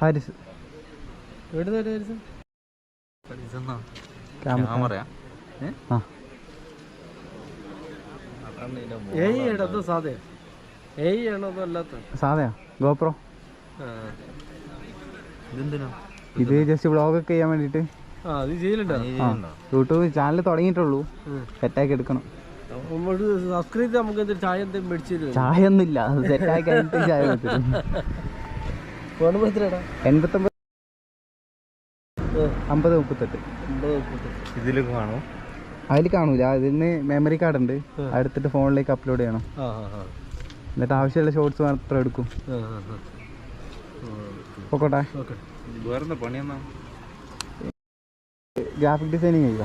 Haris. സാധയാ GoPro. ഇത് just വ്ളോഗൊക്കെ ചെയ്യാൻ വേണ്ടിട്ട് യൂട്യൂബ് ചാനൽ തുടങ്ങിയിട്ടുള്ളൂ. സെറ്റാക്കി എടുക്കണം. ചായ ഒന്നുമില്ല, സെറ്റാക്കി കഴിഞ്ഞിട്ട് ചായ വെച്ചിട്ട്. 89 50 38 ഇതിൽ കാണും. അതിൽ കാണൂല, അതിന് മെമ്മറി കാർഡ് ഉണ്ട്, എടുത്തിട്ട് ഫോണിലേക്ക് അപ്ലോഡ് ചെയ്യണം. എന്നിട്ട് ആവശ്യമുള്ള ഷോർട്സ് മാത്രം എടുക്കും. പോക്കോട്ടെ. ഗ്രാഫിക് ഡിസൈനിങ് ചെയ്യുക.